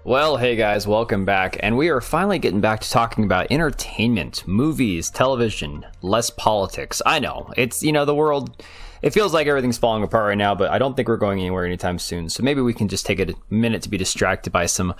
Well, hey guys, welcome back, and we are finally getting back to talking about entertainment, movies, television, less politics. I know, it's, the world, it feels like everything's falling apart right now, but I don't think we're going anywhere anytime soon, so maybe we can just take a minute to be distracted by some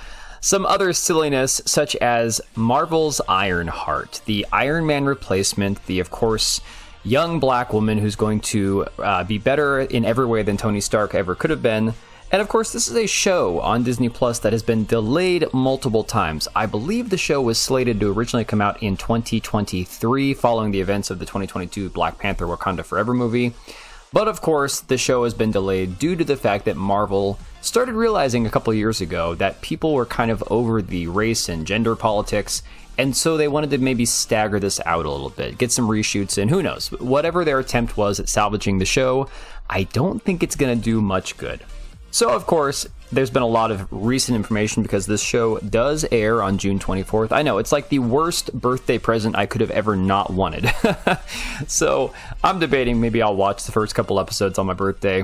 other silliness, such as Marvel's Ironheart, the Iron Man replacement, the, of course, young black woman who's going to be better in every way than Tony Stark ever could have been. And of course, this is a show on Disney Plus that has been delayed multiple times. I believe the show was slated to originally come out in 2023 following the events of the 2022 Black Panther Wakanda Forever movie. But of course, the show has been delayed due to the fact that Marvel started realizing a couple of years ago that people were kind of over the race and gender politics, and so they wanted to maybe stagger this out a little bit, get some reshoots, and who knows, whatever their attempt was at salvaging the show, I don't think it's going to do much good. So, of course, there's been a lot of recent information because this show does air on June 24th. I know, it's like the worst birthday present I could have ever not wanted. So, I'm debating maybe I'll watch the first couple episodes on my birthday,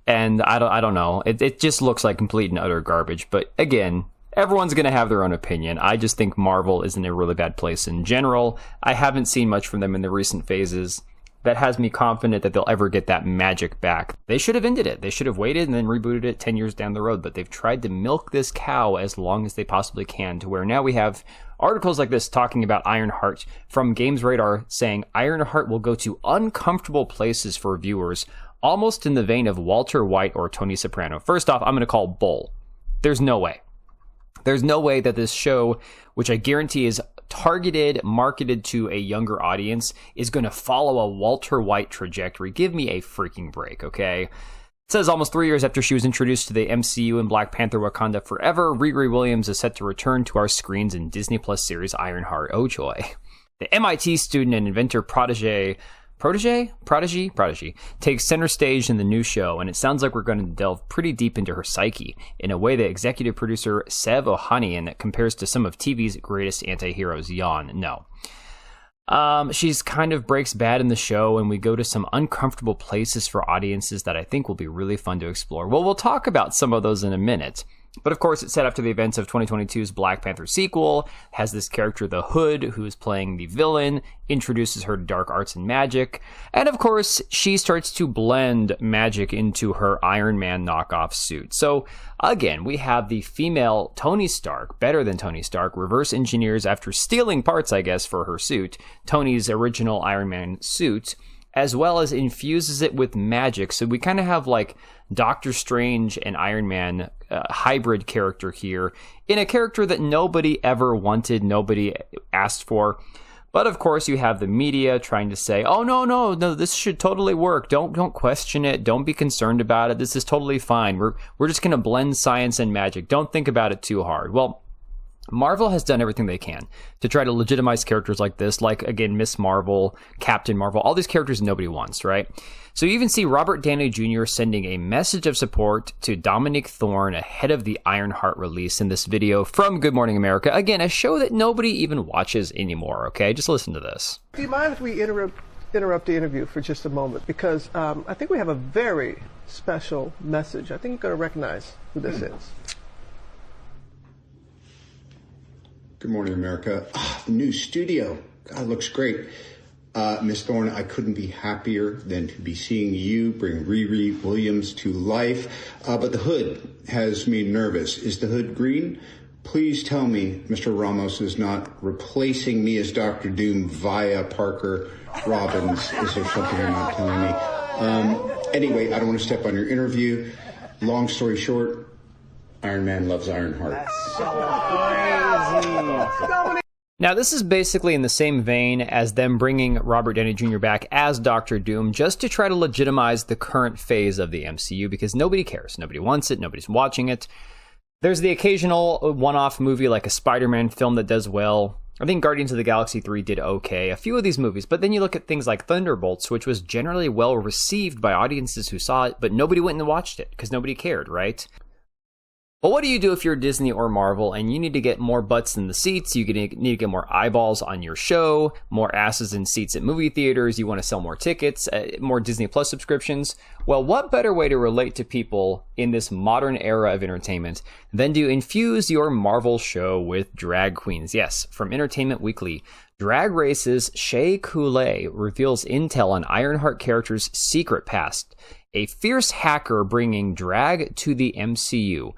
and I don't know. It just looks like complete and utter garbage. But again, everyone's going to have their own opinion. I just think Marvel is in a really bad place in general. I haven't seen much from them in the recent phases that has me confident that they'll ever get that magic back. They should have ended it. They should have waited and then rebooted it 10 years down the road, but they've tried to milk this cow as long as they possibly can, to where now we have articles like this talking about Ironheart from Games Radar saying Ironheart will go to uncomfortable places for viewers, almost in the vein of Walter White or Tony Soprano. First off, I'm going to call bull. There's no way. There's no way that this show, which I guarantee is targeted, marketed to a younger audience, is going to follow a Walter White trajectory. Give me a freaking break, okay? It says almost 3 years after she was introduced to the MCU in Black Panther Wakanda Forever, Riri Williams is set to return to our screens in Disney Plus series Ironheart. Oh joy. The MIT student and inventor prodigy takes center stage in the new show, and it sounds like we're going to delve pretty deep into her psyche in a way that executive producer Sev Ohanian compares to some of TV's greatest anti-heroes. Yawn. No. She's kind of breaks bad in the show, and we go to some uncomfortable places for audiences that I think will be really fun to explore. Well, we'll talk about some of those in a minute. But of course, it's set after the events of 2022's Black Panther sequel, has this character, the Hood, who is playing the villain, introduces her to dark arts and magic, and of course, she starts to blend magic into her Iron Man knockoff suit. So, again, we have the female Tony Stark, better than Tony Stark, reverse engineers after stealing parts, I guess, for her suit, Tony's original Iron Man suit, as well as infuses it with magic. So we kind of have like Doctor Strange and Iron Man hybrid character here, in a character that nobody ever wanted, nobody asked for. But of course, you have the media trying to say, "Oh no, this should totally work. Don't question it. Don't be concerned about it. This is totally fine. We're just going to blend science and magic. Don't think about it too hard." Well, Marvel has done everything they can to try to legitimize characters like this, like, again, Miss Marvel, Captain Marvel, all these characters nobody wants, right? So you even see Robert Downey Jr. sending a message of support to Dominic Thorne ahead of the Ironheart release in this video from Good Morning America. Again, a show that nobody even watches anymore, okay? Just listen to this. Do you mind if we interrupt the interview for just a moment? Because I think we have a very special message. I think you're going to recognize who this is. Good morning, America. The new studio. God, looks great. Miss Thorne, I couldn't be happier than to be seeing you bring Riri Williams to life. But the hood has me nervous. Is the hood green? Please tell me Mr. Ramos is not replacing me as Dr. Doom via Parker Robbins. Is there something you're not telling me? Anyway, I don't want to step on your interview. Long story short, Iron Man loves Ironheart. Now, this is basically in the same vein as them bringing Robert Downey Jr. back as Dr. Doom, just to try to legitimize the current phase of the MCU, because nobody cares. Nobody wants it. Nobody's watching it. There's the occasional one-off movie like a Spider-Man film that does well. I think Guardians of the Galaxy 3 did okay, a few of these movies, but then you look at things like Thunderbolts, which was generally well received by audiences who saw it, but nobody went and watched it because nobody cared, right? But what do you do if you're Disney or Marvel and you need to get more butts in the seats? You need to get more eyeballs on your show, more asses in seats at movie theaters. You want to sell more tickets, more Disney Plus subscriptions. Well, what better way to relate to people in this modern era of entertainment than to infuse your Marvel show with drag queens? Yes, from Entertainment Weekly, Drag Race's Shea Coulee reveals intel on Ironheart character's secret past. A fierce hacker bringing drag to the MCU.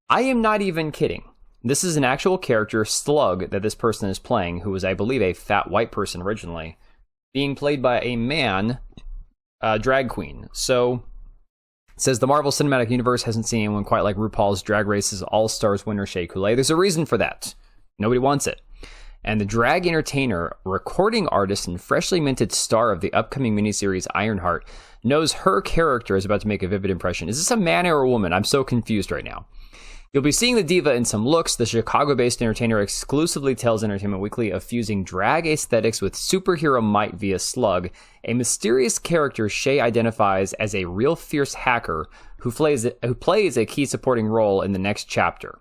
I am not even kidding. This is an actual character, Slug, that this person is playing, who was, I believe, a fat white person originally, being played by a man, drag queen. So, it says the Marvel Cinematic Universe hasn't seen anyone quite like RuPaul's Drag Race's All-Stars winner, Shea Coulee. There's a reason for that. Nobody wants it. And the drag entertainer, recording artist, and freshly minted star of the upcoming miniseries Ironheart knows her character is about to make a vivid impression. Is this a man or a woman? I'm so confused right now. You'll be seeing the diva in some looks. The Chicago-based entertainer exclusively tells Entertainment Weekly of fusing drag aesthetics with superhero might via Slug, a mysterious character Shea identifies as a real fierce hacker who plays a key supporting role in the next chapter.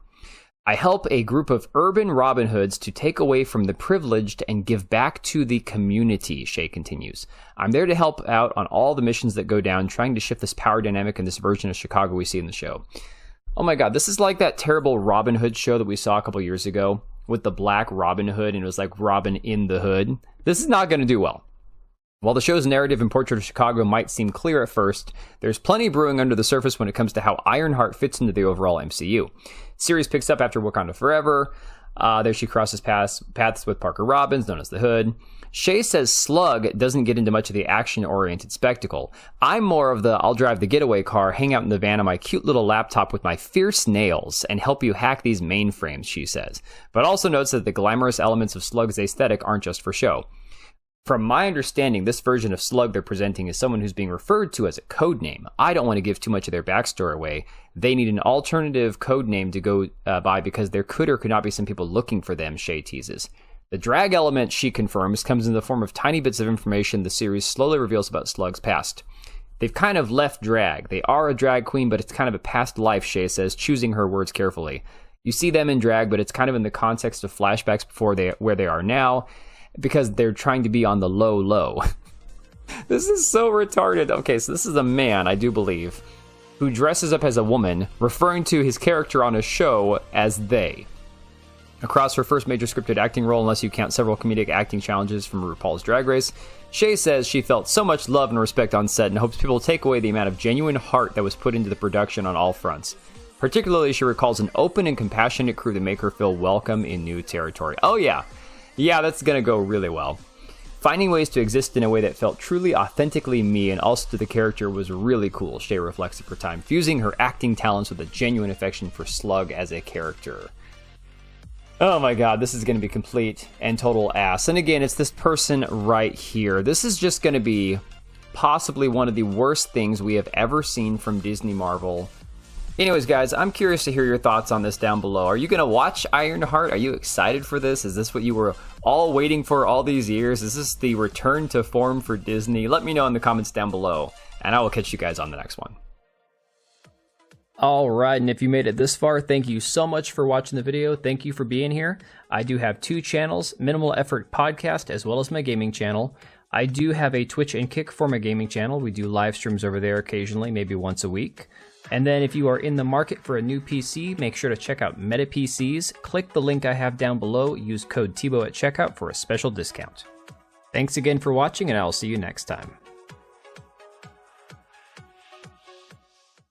I help a group of urban Robin Hoods to take away from the privileged and give back to the community, Shea continues. I'm there to help out on all the missions that go down, trying to shift this power dynamic in this version of Chicago we see in the show. Oh my god, this is like that terrible Robin Hood show that we saw a couple years ago with the black Robin Hood, and it was like Robin in the Hood. This is not going to do well. While the show's narrative and portrait of Chicago might seem clear at first, there's plenty brewing under the surface when it comes to how Ironheart fits into the overall MCU. The series picks up after Wakanda Forever. There she crosses paths with Parker Robbins, known as the Hood. Shea says Slug doesn't get into much of the action-oriented spectacle. I'm more of the I'll drive the getaway car, hang out in the van on my cute little laptop with my fierce nails, and help you hack these mainframes, she says. But also notes that the glamorous elements of Slug's aesthetic aren't just for show. From my understanding, this version of Slug they're presenting is someone who's being referred to as a code name. I don't want to give too much of their backstory away. They need an alternative code name to go by because there could or could not be some people looking for them, Shea teases. The drag element, she confirms, comes in the form of tiny bits of information the series slowly reveals about Slug's past. They've kind of left drag. They are a drag queen, but it's kind of a past life, Shea says, choosing her words carefully. You see them in drag, but it's kind of in the context of flashbacks where they are now, because they're trying to be on the low. This is so retarded. Okay, so this is a man, I do believe, who dresses up as a woman, referring to his character on a show as they. Across her first major scripted acting role, unless you count several comedic acting challenges from RuPaul's Drag Race, Shea says she felt so much love and respect on set and hopes people take away the amount of genuine heart that was put into the production on all fronts. Particularly, she recalls an open and compassionate crew that make her feel welcome in new territory. Oh yeah, that's gonna go really well. Finding ways to exist in a way that felt truly authentically me and also to the character was really cool, Shea reflects of her time, fusing her acting talents with a genuine affection for Slug as a character. Oh my god, this is going to be complete and total ass. And again, it's this person right here. This is just going to be possibly one of the worst things we have ever seen from Disney Marvel. Anyways, guys, I'm curious to hear your thoughts on this down below. Are you going to watch Ironheart? Are you excited for this? Is this what you were all waiting for all these years? Is this the return to form for Disney? Let me know in the comments down below, and I will catch you guys on the next one. Alright, and if you made it this far, thank you so much for watching the video. Thank you for being here. I do have two channels, Minimal Effort Podcast, as well as my gaming channel. I do have a Twitch and Kick for my gaming channel. We do live streams over there occasionally, maybe once a week. And then if you are in the market for a new PC, make sure to check out Meta PCs. Click the link I have down below. Use code TBO at checkout for a special discount. Thanks again for watching, and I will see you next time.